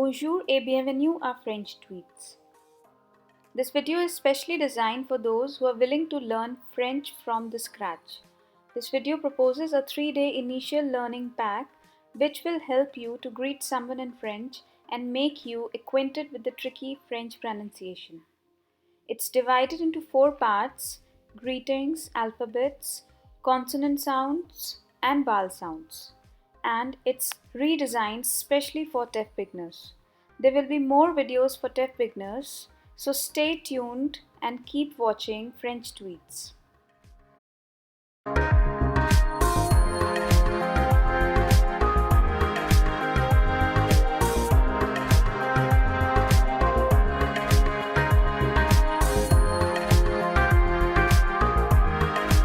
Bonjour et bienvenue à French Tweets. This video is specially designed for those who are willing to learn French from the scratch. This video proposes a 3-day initial learning pack which will help you to greet someone in French and make you acquainted with the tricky French pronunciation. It's divided into 4 parts: greetings, alphabets, consonant sounds, and vowel sounds. And it's redesigned specially for deaf beginners. There will be more videos for deaf beginners, so stay tuned and keep watching French Tweets.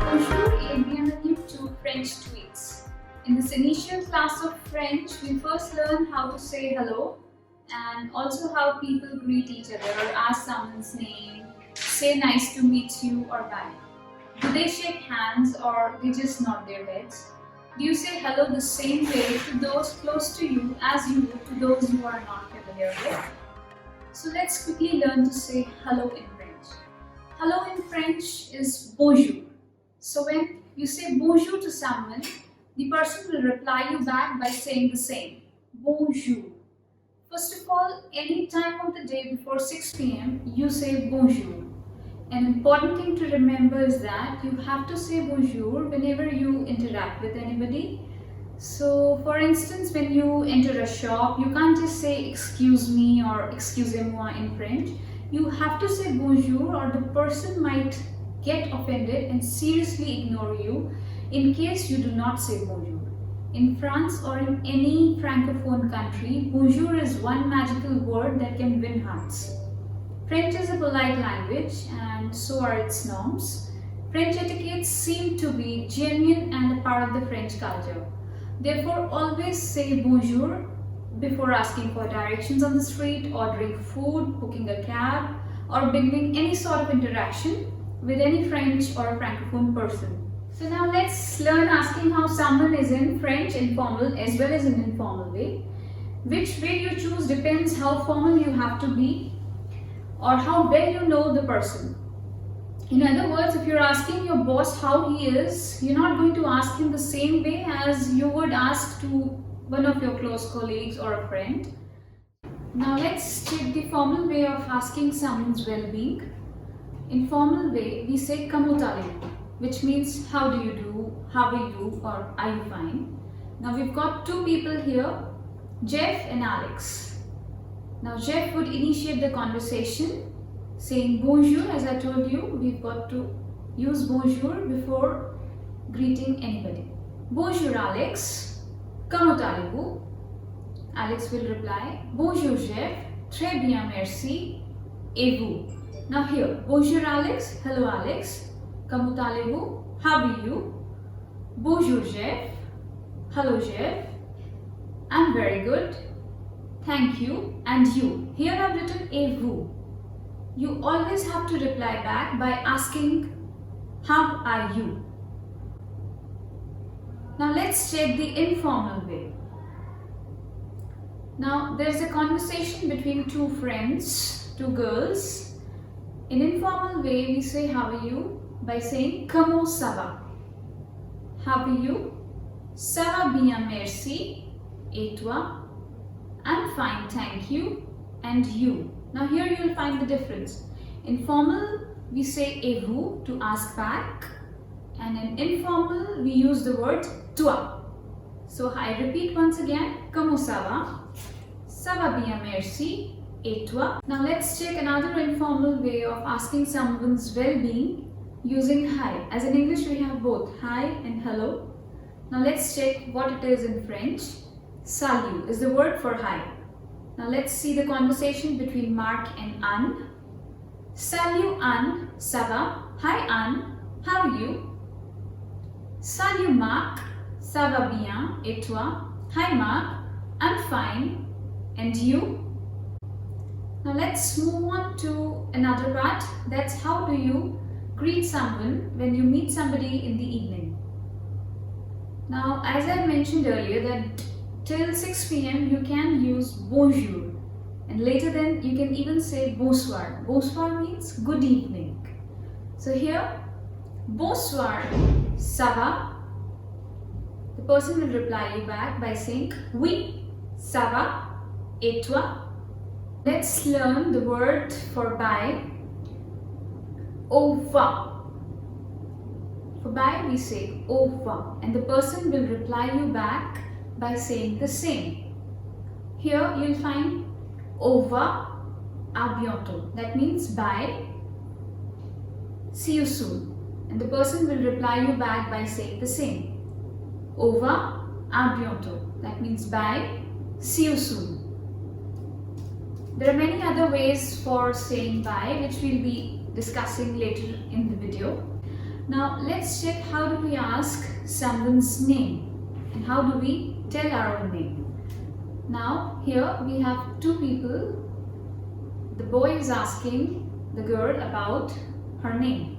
Bonjour et bienvenue to French Tweets. In this initial class of French, we first learn how to say hello and also how people greet each other or ask someone's name, say nice to meet you or bye. Do they shake hands or they just nod their heads? Do you say hello the same way to those close to you as you would to those you are not familiar with? So let's quickly learn to say hello in French. Hello in French is bonjour. So when you say bonjour to someone, the person will reply you back by saying the same, bonjour. First of all, any time of the day before 6 p.m., you say bonjour. An important thing to remember is that you have to say bonjour whenever you interact with anybody. So, for instance, when you enter a shop, you can't just say excuse me or excusez-moi in French. You have to say bonjour or the person might get offended and seriously ignore you in case you do not say bonjour. In France or in any francophone country, bonjour is one magical word that can win hearts. French is a polite language and so are its norms. French etiquettes seem to be genuine and a part of the French culture. Therefore, always say bonjour before asking for directions on the street, ordering food, booking a cab, or beginning any sort of interaction with any French or francophone person. So now let's learn asking how someone is in French informal as well as in informal way. Which way you choose depends how formal you have to be or how well you know the person. In other words, if you're asking your boss how he is, you're not going to ask him the same way as you would ask to one of your close colleagues or a friend. Now let's check the formal way of asking someone's well-being. In formal way, we say comment allez-vous, which means how do you do, how are you, or are you fine. Now we've got two people here, Jeff and Alex. Now Jeff would initiate the conversation saying bonjour. As I told you, we've got to use bonjour before greeting anybody. Bonjour Alex, comment allez-vous? Alex will reply, bonjour Jeff, très bien merci, et vous? Now here, bonjour Alex, hello Alex, comment allez-vous, how are you? Bonjour Jeff, hello Jeff, I'm very good, thank you, and you. Here I've written et vous. You always have to reply back by asking, how are you? Now let's check the informal way. Now there's a conversation between two friends, two girls. In informal way, we say how are you by saying comment ça va? How are you? Ça va bien merci. Et toi? I'm fine, thank you. And you? Now here you will find the difference. In formal, we say et vous to ask back, and in informal, we use the word toi. So I repeat once again, comment ça va? Ça va bien merci. Et toi? Now let's check another informal way of asking someone's well-being using hi. As in English we have both hi and hello. Now let's check what it is in French. Salut is the word for hi. Now let's see the conversation between Mark and Anne. Salut Anne, ça va? Hi Anne, how are you? Salut Marc, ça va bien? Et toi? Hi Mark, I'm fine. And you? Now let's move on to another part. That's how do you greet someone when you meet somebody in the evening. Now as I mentioned earlier that till 6 p.m. you can use bonjour. And later then you can even say bonsoir. Bonsoir means good evening. So here, bonsoir, ça va? The person will reply you back by saying oui, ça va, et toi? Let's learn the word for bye. Au revoir. For bye we say au revoir, and the person will reply you back by saying the same. Here you'll find au revoir, à bientôt. That means bye, see you soon. And the person will reply you back by saying the same. Au revoir, à bientôt. That means bye, see you soon. There are many other ways for saying bye, which we'll be discussing later in the video. Now let's check how do we ask someone's name and how do we tell our own name. Now here we have two people. The boy is asking the girl about her name.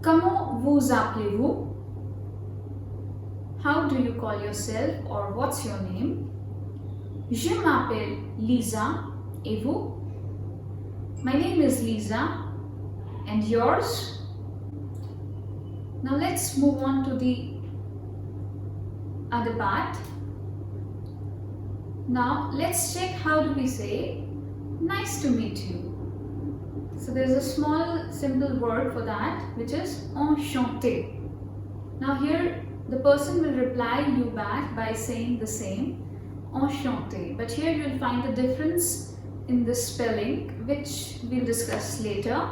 Comment vous appelez-vous? How do you call yourself, or what's your name? Je m'appelle Lisa. Et vous? My name is Lisa. And yours? Now let's move on to the other part. Now let's check how do we say nice to meet you. So there's a small simple word for that, which is enchanté. Now here the person will reply you back by saying the same, enchanté. But here you'll find the difference in the spelling, which we'll discuss later.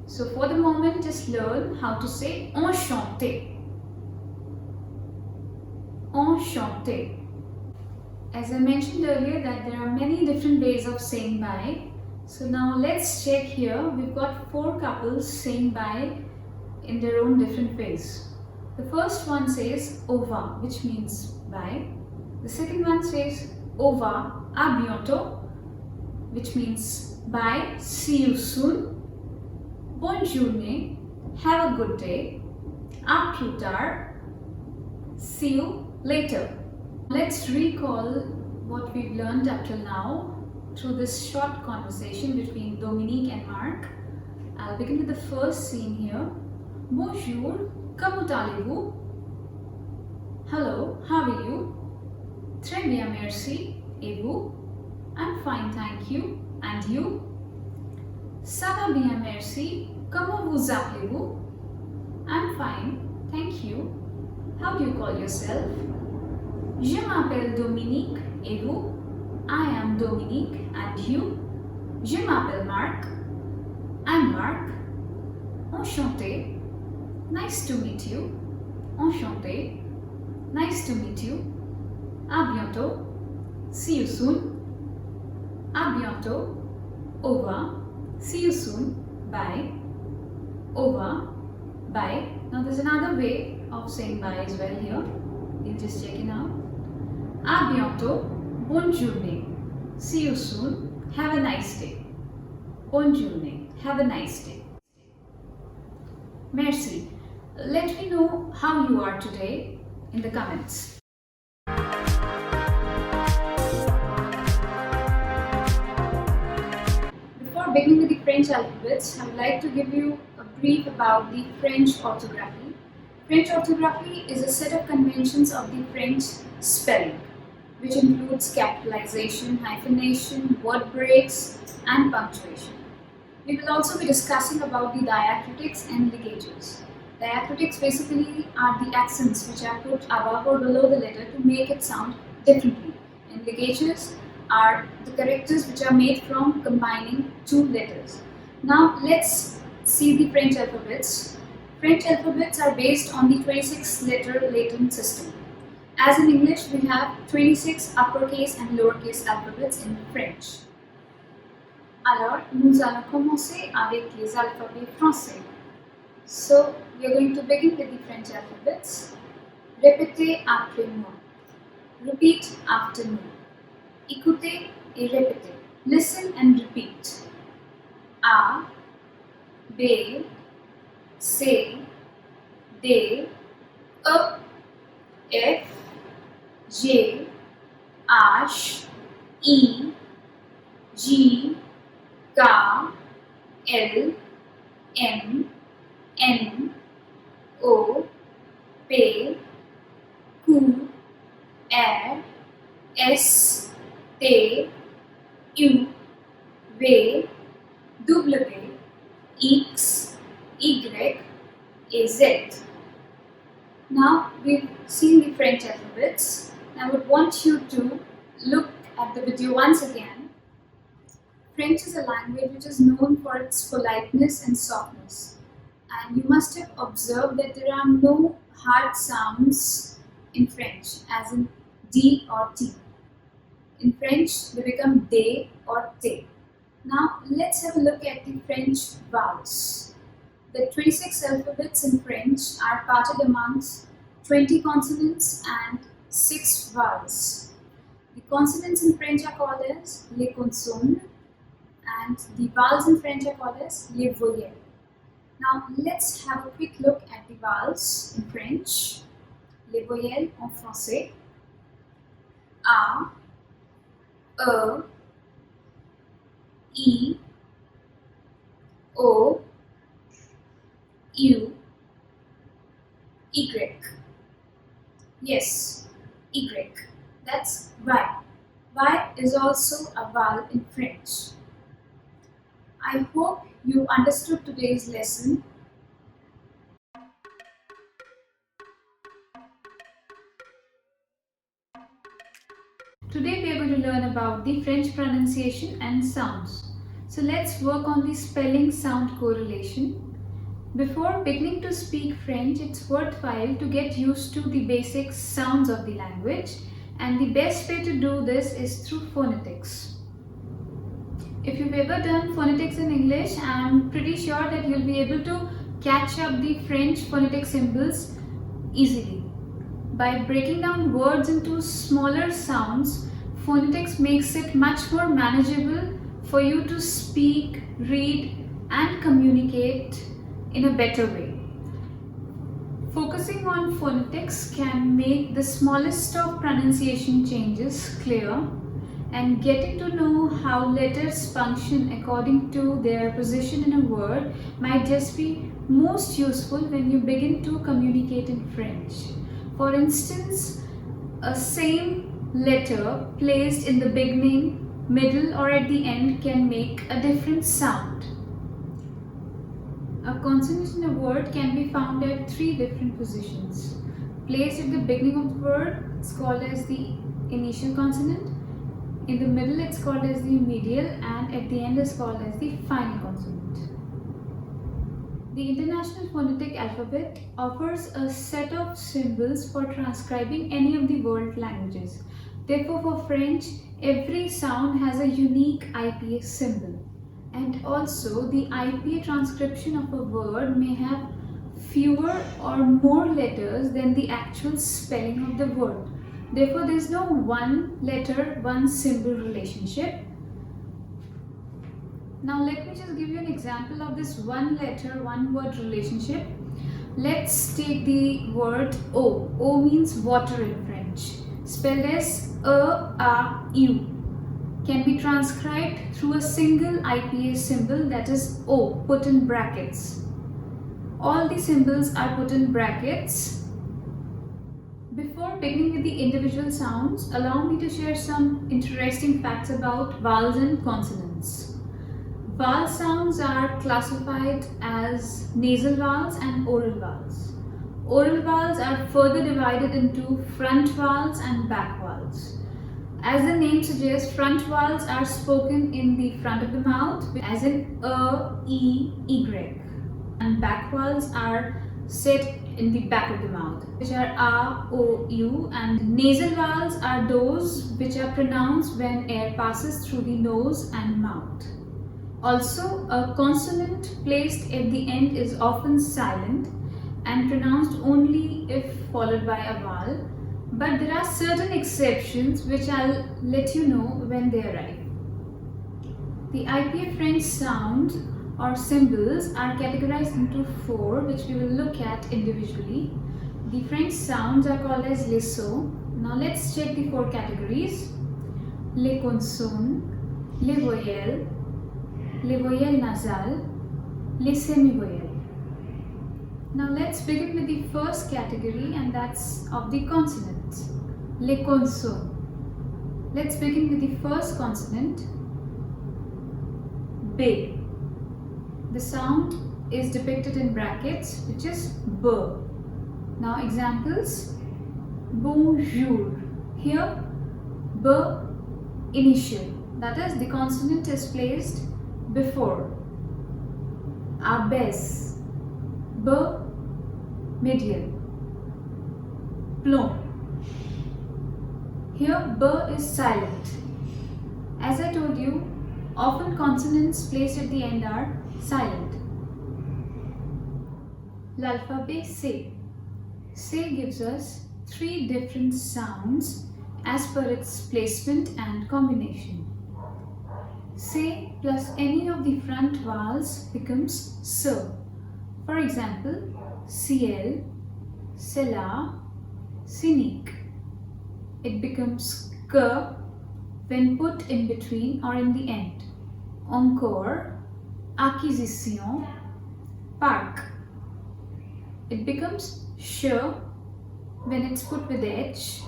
So for the moment, just learn how to say enchanté. Enchanté. As I mentioned earlier that there are many different ways of saying bye. So now let's check here. We've got four couples saying bye in their own different ways. The first one says au revoir, which means bye. The second one says au revoir, à bientôt, which means bye, see you soon. Bonne journée, have a good day. À plus tard, see you later. Let's recall what we've learned up till now through this short conversation between Dominique and Marc. I'll begin with the first scene here. Bonjour, comment allez-vous? Hello, how are you? Très bien, merci. Et vous? I'm fine, thank you. And you? Ça va bien, merci. Comment vous appelez-vous? I'm fine, thank you. How do you call yourself? Je m'appelle Dominique. Et vous? I am Dominique. And you? Je m'appelle Marc. I'm Marc. Enchanté. Nice to meet you. Enchanté. Nice to meet you. À bientôt. See you soon. À bientôt. Au revoir. See you soon. Bye. Au revoir. Bye. Now there's another way of saying bye as well here. We'll just check it out. À bientôt. Bonne journée. See you soon. Have a nice day. Bonne journée. Have a nice day. Merci. Let me know how you are today in the comments. Before beginning with the French alphabets, I would like to give you a brief about the French orthography. French orthography is a set of conventions of the French spelling, which includes capitalization, hyphenation, word breaks, and punctuation. We will also be discussing about the diacritics and ligages. Diacritics basically are the accents which are put above or below the letter to make it sound differently. And ligages are the characters which are made from combining two letters. Now let's see the French alphabets. French alphabets are based on the 26 letter Latin system. As in English, we have 26 uppercase and lowercase alphabets in French. Alors, nous allons commencer avec les alphabets français. So, we are going to begin with the French alphabets. Répétez après moi. Repeat after me. Écoutez et répétez. Listen and repeat. A, B, C, D, E, F, G, H, I, G, K, L, M, N, O, P, Q, R, S, T, U, V, W, X, Y, Z. Now we've seen the French alphabets. I would want you to look at the video once again. French is a language which is known for its politeness and softness. And you must have observed that there are no hard sounds in French, as in D or T. In French, they become they or te. Now, let's have a look at the French vowels. The 26 alphabets in French are parted amongst 20 consonants and 6 vowels. The consonants in French are called as les consonnes, and the vowels in French are called as les voyelles. Now, let's have a quick look at the vowels in French. Les voyelles en français. A, E, I, O, U, Y. Yes, Y. That's Y. Y is also a vowel in French. I hope you understood today's lesson. Today we are going to learn about the French pronunciation and sounds. So let's work on the spelling sound correlation. Before beginning to speak French, it's worthwhile to get used to the basic sounds of the language, and the best way to do this is through phonetics. If you've ever done phonetics in English, I'm pretty sure that you'll be able to catch up the French phonetic symbols easily. By breaking down words into smaller sounds, phonetics makes it much more manageable for you to speak, read, and communicate in a better way. Focusing on phonetics can make the smallest of pronunciation changes clear, and getting to know how letters function according to their position in a word might just be most useful when you begin to communicate in French. For instance, a same letter placed in the beginning, middle, or at the end can make a different sound. A consonant in a word can be found at 3 different positions. Placed at the beginning of the word, it's called as the initial consonant. In the middle, it's called as the medial, and at the end is called as the final consonant. The International Phonetic Alphabet offers a set of symbols for transcribing any of the world languages. Therefore, for French, every sound has a unique IPA symbol. And also, the IPA transcription of a word may have fewer or more letters than the actual spelling of the word. Therefore, there is no one letter, one symbol relationship. Now, let me just give you an example of this one letter, one word relationship. Let's take the word O. O means water in French, spelled as E-A-U. Can be transcribed through a single IPA symbol, that is O, put in brackets. All the symbols are put in brackets. Before beginning with the individual sounds, allow me to share some interesting facts about vowels and consonants. Vowel sounds are classified as nasal vowels and oral vowels. Oral vowels are further divided into front vowels and back vowels. As the name suggests, front vowels are spoken in the front of the mouth, as in E, Y. And back vowels are said in the back of the mouth, which are A, O, U. And nasal vowels are those which are pronounced when air passes through the nose and mouth. Also, a consonant placed at the end is often silent and pronounced only if followed by a vowel. But there are certain exceptions which I'll let you know when they arrive. The IPA French sound or symbols are categorized into 4, which we will look at individually. The French sounds are called as les sons. Now let's check the 4 categories. Les consonnes, les voyelles nasales, les semi-voyelles. Now let's begin with the first category, and that's of the consonants, les consonnes. Let's begin with the first consonant, B. The sound is depicted in brackets, which is B. Now examples, bonjour. Here, B initial, that is, the consonant is placed before. Abaisse, B medial. Plomb. Here, B is silent. As I told you, often consonants placed at the end are silent. L'alphabet C. C gives us 3 different sounds as per its placement and combination. C plus any of the front vowels becomes S. For example, ciel, cela, cynique. It becomes K when put in between or in the end. Encore, acquisition, parc. It becomes sh when it's put with H,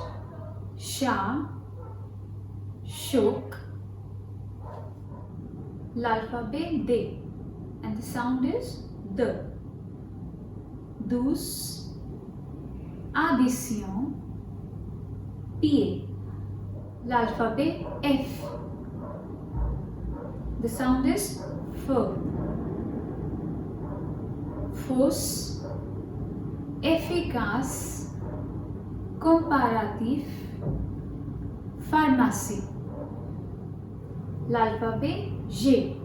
sha, shook. L'alphabet D, and the sound is D. Douce, addition, pied. L'alphabet F. The sound is F. Fausse, efficace, comparatif, pharmacie. L'alphabet G.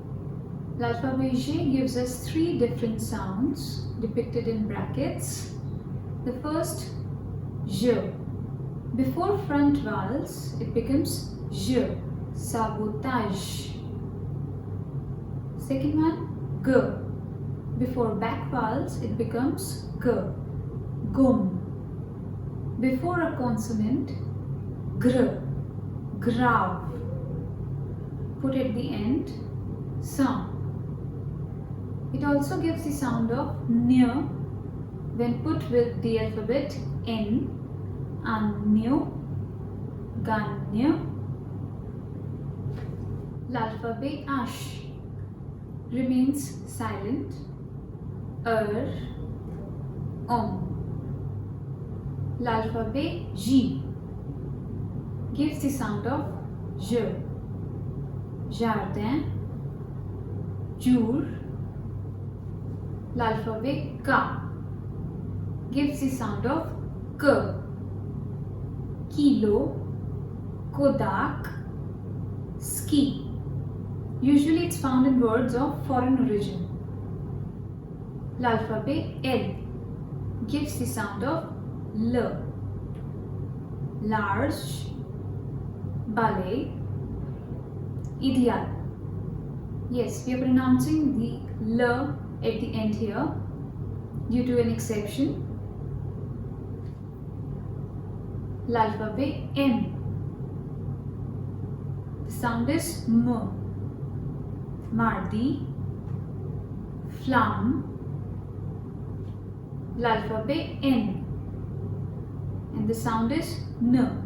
L'alphabet G gives us 3 different sounds depicted in brackets. The first, J. Before front vowels, it becomes J, sabotage. Second one, G. Before back vowels, it becomes G, gum. Before a consonant, Gr, grave. Put at the end, Sang. It also gives the sound of N when put with the alphabet N, Anyo, Ganya. L'alphabet H remains silent. Om. L'alphabet G gives the sound of J. Jardin, jour. L'alphabet K gives the sound of K. Kilo, Kodak, ski. Usually it's found in words of foreign origin. L'alphabet L gives the sound of L. Large, ballet, ideal. Yes, we are pronouncing the L at the end here due to an exception. L'alphabet M. The sound is M. Mardi, flamme. L'alphabet N. And the sound is N.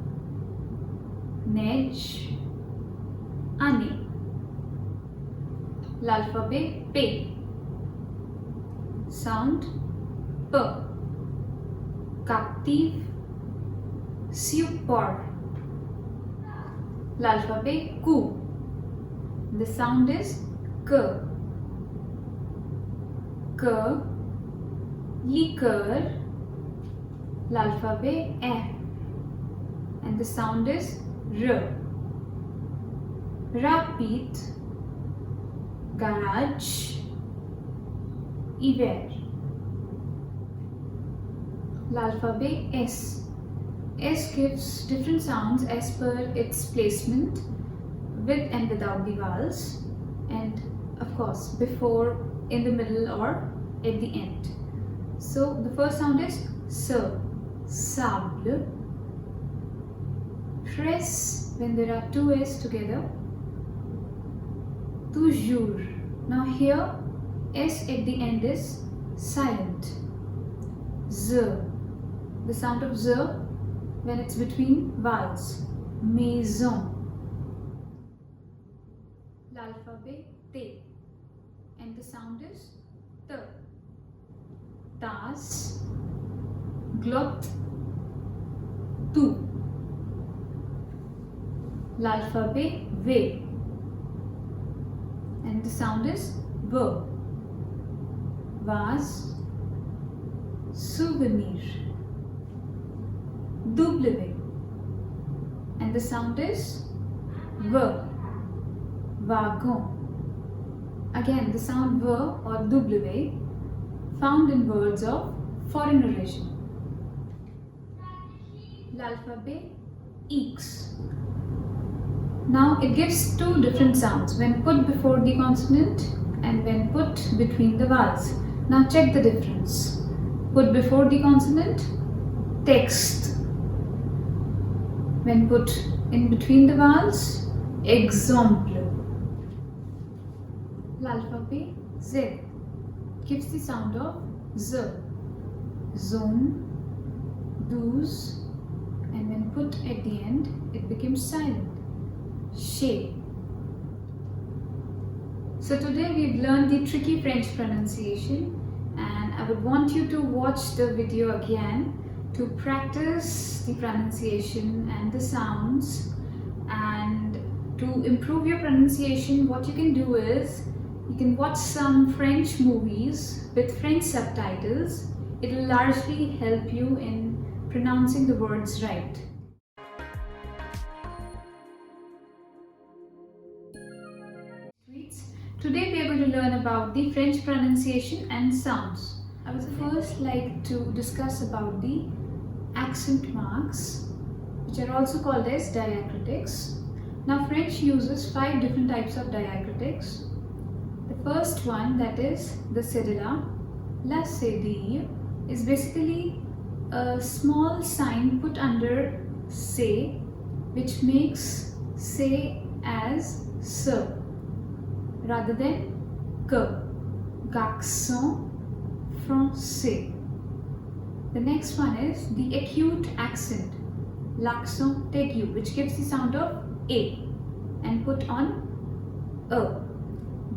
Neige, année. L'alphabet P. Sound P. Captive, support. L'alphabet Q. The sound is K. K. Liqueur. L'alphabet F. And the sound is R. Rapide, garage, hiver. L'alphabet S. S gives different sounds as per its placement, with and without the vowels, and of course before, in the middle, or at the end. So the first sound is S, sable. Press when there are 2 S together. toujours. Now here, S at the end is silent. Z, the sound of Z when it's between vowels. Maison. L'alphabet T, and the sound is T. Tas, glot, tu. L'alphabet V, and the sound is V. Vase, souvenir. W, and the sound is V. Wagon. Again, the sound V or W found in words of foreign origin. L'alphabet X. Now it gives two different sounds when put before the consonant and when put between the vowels. Now check the difference. Put before the consonant, text. When put in between the vowels, exemple. L'alphabet Z gives the sound of Z. Zone, douze, and when put at the end, it becomes silent. Chez. So today we've learned the tricky French pronunciation, and I would want you to watch the video again to practice the pronunciation and the sounds. And to improve your pronunciation, what you can do is you can watch some French movies with French subtitles. It will largely help you in pronouncing the words right. Today we are going to learn about the French pronunciation and sounds. I would first like to discuss about the accent marks, which are also called as diacritics. Now French uses 5 different types of diacritics. The first one, that is the cédilla. La cédille is basically a small sign put under say, which makes say as se rather than que. Garçon français. The next one is the acute accent, l'accent aigu, which gives the sound of a and put on a.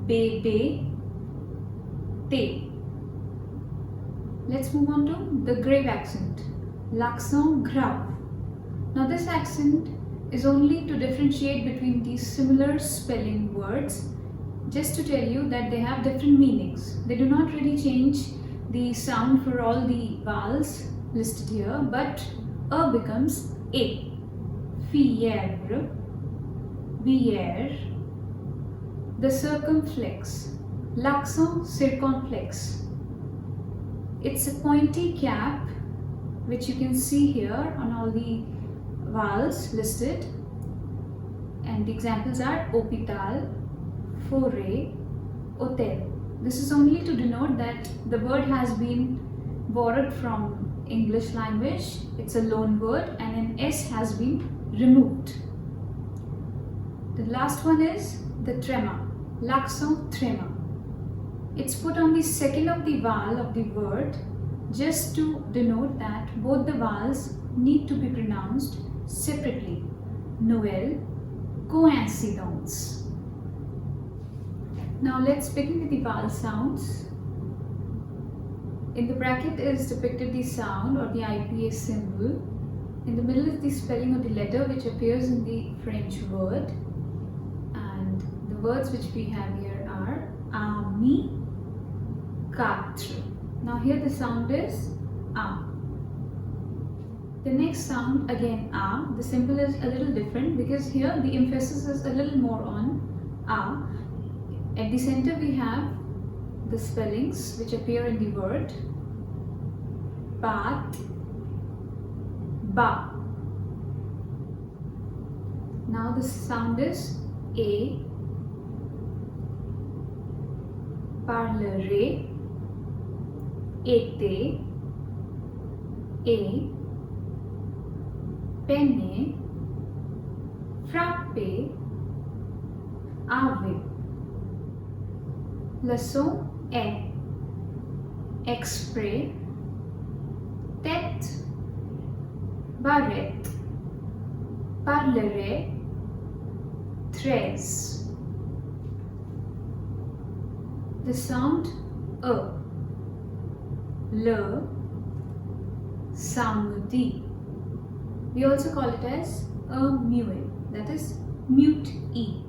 Bébé, té. Let's move on to the grave accent, l'accent grave. Now this accent is only to differentiate between these similar spelling words, just to tell you that they have different meanings. They do not really change the sound for all the vowels listed here, but a becomes a. Fièvre, bière. The circumflex, l'accent circonflexe. It's a pointy cap, which you can see here on all the vowels listed. And the examples are hôpital, forêt, hôtel. This is only to denote that the word has been borrowed from English language. It's a loan word and an S has been removed. The last one is the trema, l'accent trema. It's put on the second of the vowel of the word just to denote that both the vowels need to be pronounced separately. Noël, coïncidence. Now let's begin with the vowel sounds. In the bracket is depicted the sound or the IPA symbol. In the middle is the spelling of the letter which appears in the French word. And the words which we have here are ami, quatre. Now here the sound is a. The next sound again a. The symbol is a little different because here the emphasis is a little more on a. At the center we have the spellings which appear in the word. Bath, ba. Now the sound is a. Parlerai, été, et, peine, frapper, ave. leçon est, exprès, tête, barrette, parlerai, 13. The sound E. Le, samedi. We also call it as a muet, that is mute E.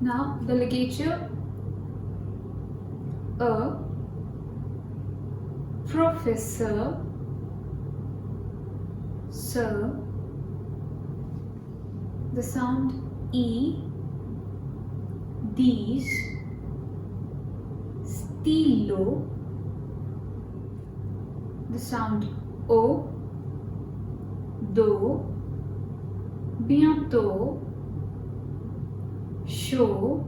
Now the ligature A, professeur, sir. The sound E, dis, stylo. The sound O, do, bientôt, chaud,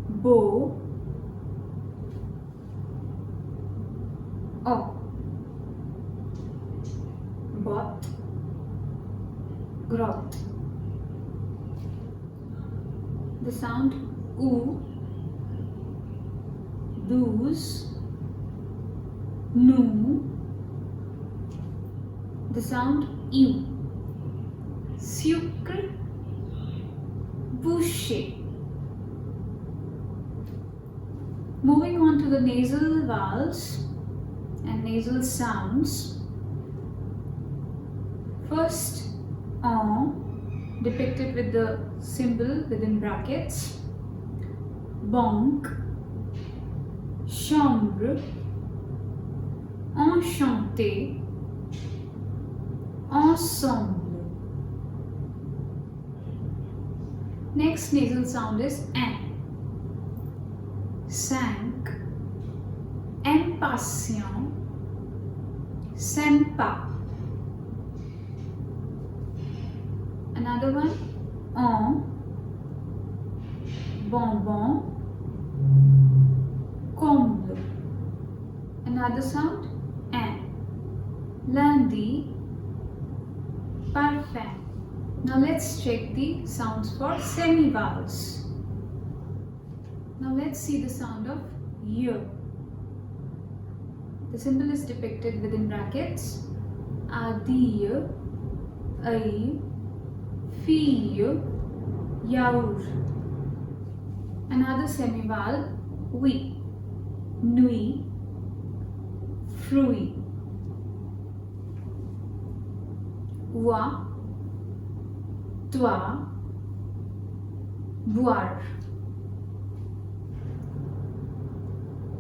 beau, O, bot, grotte. The sound U, douze, nous. The sound U, sucre, boucher. Moving on to the nasal vowels and nasal sounds. First, en, depicted with the symbol within brackets. Banque, chambre, enchanté, ensemble. Next nasal sound is N. Cinq, impatient, sympa. Another one, en, bonbon, comble. Another sound, N. Lundi, parfait. Now let's check the sounds for semi-vowels. Now let's see the sound of Y. The symbol is depicted within brackets. Adieu, ai, fille, yaour. Another semi-vowel, oui, nuit, fruit. Oie, toi, boire.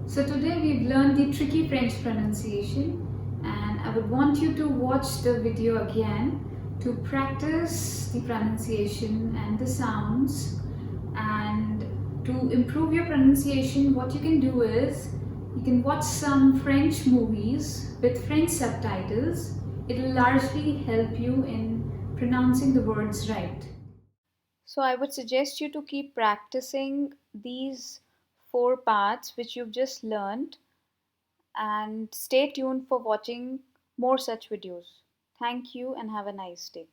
So today we've learned the tricky French pronunciation, and I would want you to watch the video again to practice the pronunciation and the sounds. And to improve your pronunciation, what you can do is you can watch some French movies with French subtitles. It will largely help you in pronouncing the words right. So I would suggest you to keep practicing these 4 parts which you've just learned, and stay tuned for watching more such videos. Thank you and have a nice day.